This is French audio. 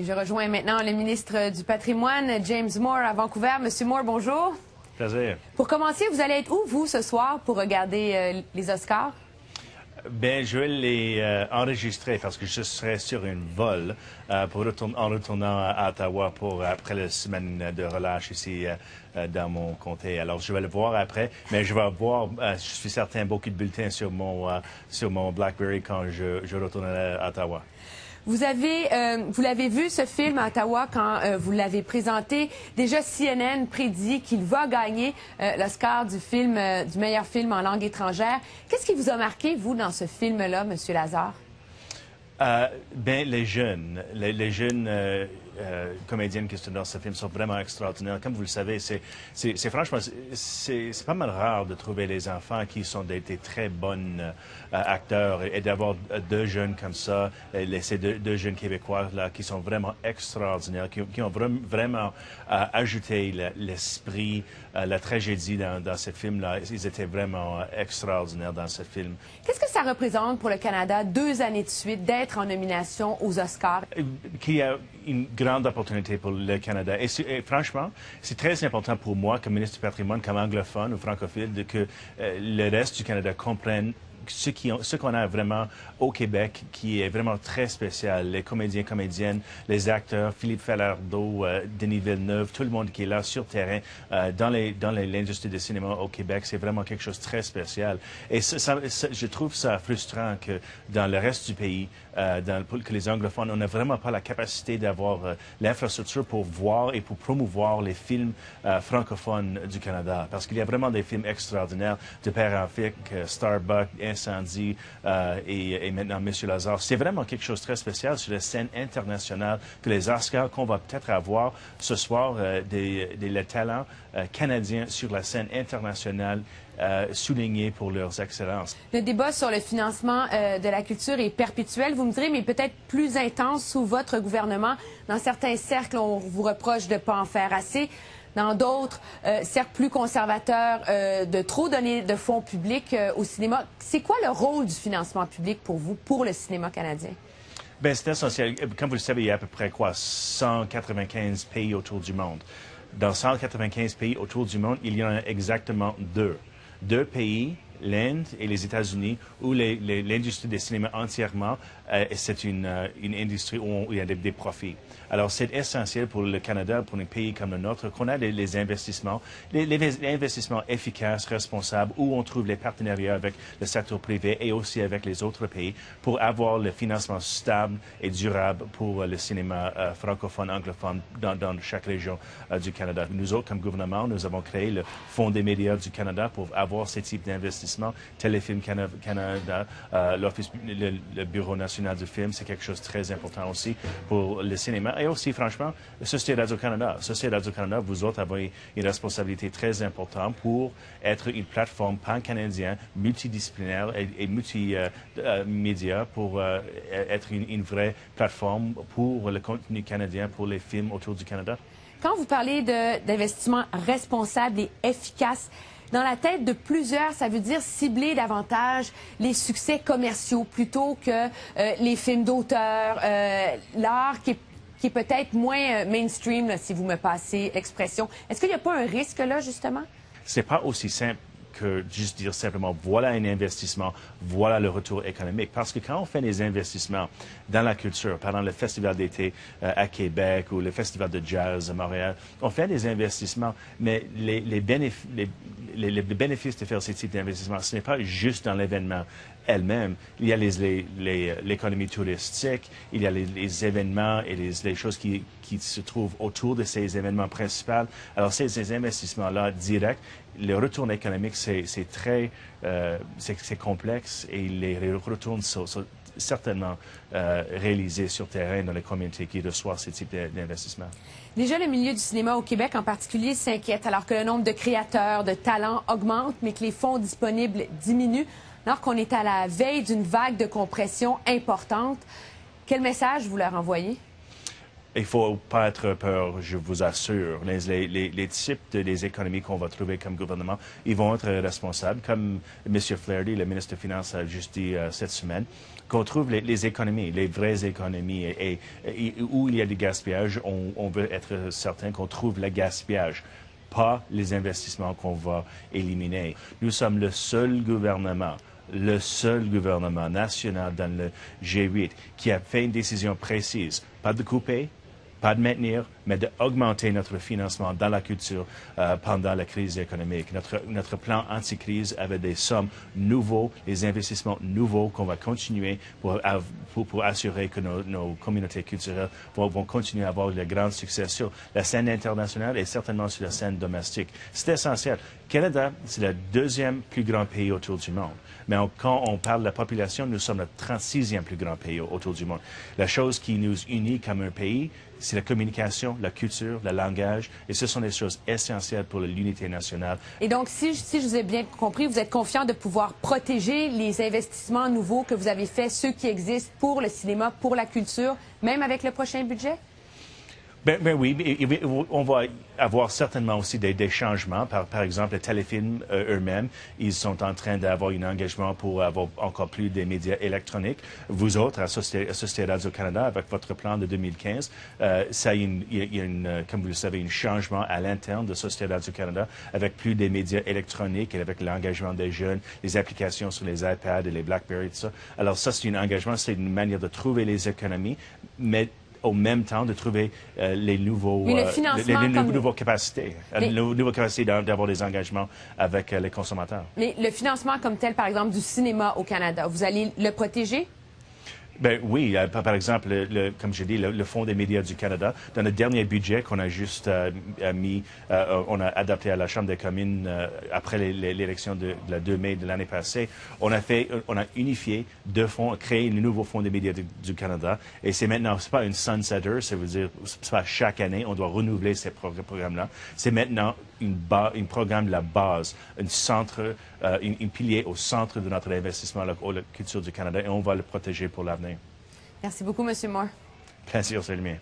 Et je rejoins maintenant le ministre du Patrimoine, James Moore, à Vancouver. Monsieur Moore, bonjour. Plaisir. Pour commencer, vous allez être où, vous, ce soir, pour regarder les Oscars? Ben, je vais les enregistrer parce que je serai sur un vol en retournant à Ottawa après la semaine de relâche ici dans mon comté. Alors, je vais le voir après, mais je vais avoir, je suis certain, beaucoup de bulletins sur mon BlackBerry quand je retournerai à Ottawa. Vous l'avez vu, ce film à Ottawa, quand vous l'avez présenté. Déjà, CNN prédit qu'il va gagner l'Oscar du meilleur film en langue étrangère. Qu'est-ce qui vous a marqué, vous, dans ce film-là, M. Lazare? Ben, les jeunes comédiennes qui sont dans ce film sont vraiment extraordinaires. Comme vous le savez, franchement, c'est pas mal rare de trouver les enfants qui sont des très bons acteurs et d'avoir deux jeunes comme ça, ces deux jeunes Québécois là qui sont vraiment extraordinaires, qui ont vraiment ajouté l'esprit, la tragédie dans ce film-là. Ils étaient vraiment extraordinaires dans ce film. Qu'est-ce que ça représente pour le Canada, 2 années de suite, d'être en nomination aux Oscars? Qu'il y a une grande opportunité pour le Canada. Et franchement, c'est très important pour moi, comme ministre du Patrimoine, comme anglophone ou francophile, que le reste du Canada comprenne ce qu'on a vraiment au Québec, qui est vraiment très spécial. Les comédiens, comédiennes, les acteurs, Philippe Falardeau, Denis Villeneuve, tout le monde qui est là sur terrain dans l'industrie du cinéma au Québec, c'est vraiment quelque chose de très spécial. Et je trouve ça frustrant que dans le reste du pays, que les anglophones, on n'a vraiment pas la capacité d'avoir l'infrastructure pour voir et pour promouvoir les films francophones du Canada. Parce qu'il y a vraiment des films extraordinaires de Père en Flic, Starbuck, Incendie et maintenant Monsieur Lazare. C'est vraiment quelque chose de très spécial sur la scène internationale que les Oscars qu'on va peut-être avoir ce soir, les talents canadiens sur la scène internationale soulignés pour leurs excellences. Le débat sur le financement de la culture est perpétuel, vous me direz, mais peut-être plus intense sous votre gouvernement. Dans certains cercles, on vous reproche de ne pas en faire assez. Dans d'autres, cercles plus conservateurs, de trop donner de fonds publics au cinéma. C'est quoi le rôle du financement public pour vous, pour le cinéma canadien? Bien, c'est essentiel. Comme vous le savez, il y a à peu près 195 pays autour du monde. Dans 195 pays autour du monde, il y en a exactement deux pays, l'Inde et les États-Unis, où l'industrie du cinéma entièrement, c'est une industrie où il y a des profits. Alors, c'est essentiel pour le Canada, pour un pays comme le nôtre, qu'on a les investissements, les investissements efficaces, responsables, où on trouve les partenariats avec le secteur privé et aussi avec les autres pays pour avoir le financement stable et durable pour le cinéma francophone, anglophone dans chaque région du Canada. Nous autres, comme gouvernement, nous avons créé le Fonds des médias du Canada pour avoir ce type d'investissement. Téléfilm Canada, le Bureau national du film, c'est quelque chose de très important aussi pour le cinéma. Et aussi, franchement, Société Radio-Canada. Société Radio-Canada, vous autres avez une responsabilité très importante pour être une plateforme pan-canadienne, multidisciplinaire et multimédia pour être une vraie plateforme pour le contenu canadien, pour les films autour du Canada. Quand vous parlez d'investissement responsable et efficace, dans la tête de plusieurs, ça veut dire cibler davantage les succès commerciaux plutôt que les films d'auteur, l'art qui est peut-être moins mainstream, là, si vous me passez l'expression. Est-ce qu'il n'y a pas un risque là, justement? C'est pas aussi simple que juste dire simplement voilà un investissement, voilà le retour économique. Parce que quand on fait des investissements dans la culture, par exemple le festival d'été à Québec ou le festival de jazz à Montréal, on fait des investissements, mais les bénéfices de faire ce type d'investissement, ce n'est pas juste dans l'événement elle-même. Il y a l'économie touristique, il y a les événements et les choses qui se trouvent autour de ces événements principaux. Alors, ces investissements-là directs, le retour économique, c'est complexe et les retours sont certainement réalisés sur terrain dans les communautés qui reçoivent ce type d'investissement. Déjà, le milieu du cinéma au Québec en particulier s'inquiète alors que le nombre de créateurs, de talents augmente, mais que les fonds disponibles diminuent. Alors qu'on est à la veille d'une vague de compression importante, quel message vous leur envoyez? Il ne faut pas être peur, je vous assure. Les types des économies qu'on va trouver comme gouvernement, ils vont être responsables. Comme M. Flaherty, le ministre des Finances, a juste dit cette semaine, qu'on trouve les économies, les vraies économies, et où il y a du gaspillage, on veut être certain qu'on trouve le gaspillage, pas les investissements qu'on va éliminer. Nous sommes le seul gouvernement national dans le G8 qui a fait une décision précise, pas de couper, pas de maintenir, mais d'augmenter notre financement dans la culture pendant la crise économique. Notre plan anti-crise avait des sommes nouveaux, des investissements nouveaux qu'on va continuer pour assurer que nos communautés culturelles vont continuer à avoir de grands succès sur la scène internationale et certainement sur la scène domestique. C'est essentiel. Canada, c'est le deuxième plus grand pays autour du monde. Mais quand on parle de la population, nous sommes le 36e plus grand pays autour du monde. La chose qui nous unit comme un pays, c'est la communication, la culture, le langage, et ce sont des choses essentielles pour l'unité nationale. Et donc, si je vous ai bien compris, vous êtes confiant de pouvoir protéger les investissements nouveaux que vous avez faits, ceux qui existent pour le cinéma, pour la culture, même avec le prochain budget? Ben oui, on va avoir certainement aussi des changements. Par exemple, les téléfilms eux-mêmes, ils sont en train d'avoir un engagement pour avoir encore plus des médias électroniques. Vous autres, à Société Radio-Canada, avec votre plan de 2015, il y a comme vous le savez, un changement à l'interne de Société Radio-Canada avec plus des médias électroniques et avec l'engagement des jeunes, les applications sur les iPads et les BlackBerry, tout ça. Alors ça, c'est un engagement, c'est une manière de trouver les économies, mais au même temps de trouver les nouveaux capacités, nouvelles capacités d'avoir des engagements avec les consommateurs. Mais le financement comme tel, par exemple, du cinéma au Canada, vous allez le protéger? Ben oui, par exemple, comme je dis, le Fonds des médias du Canada, dans le dernier budget qu'on a juste on a adopté à la Chambre des communes après l'élection de la 2 mai de l'année passée, on a unifié deux fonds, créé un nouveau Fonds des médias du Canada, et c'est maintenant, c'est pas une sunsetter, ça veut dire, c'est pas chaque année, on doit renouveler ces programmes-là. C'est maintenant un programme de la base, un pilier au centre de notre investissement la culture du Canada, et on va le protéger pour l'avenir. Merci beaucoup, M. Moore. Plaisir, c'est le mien.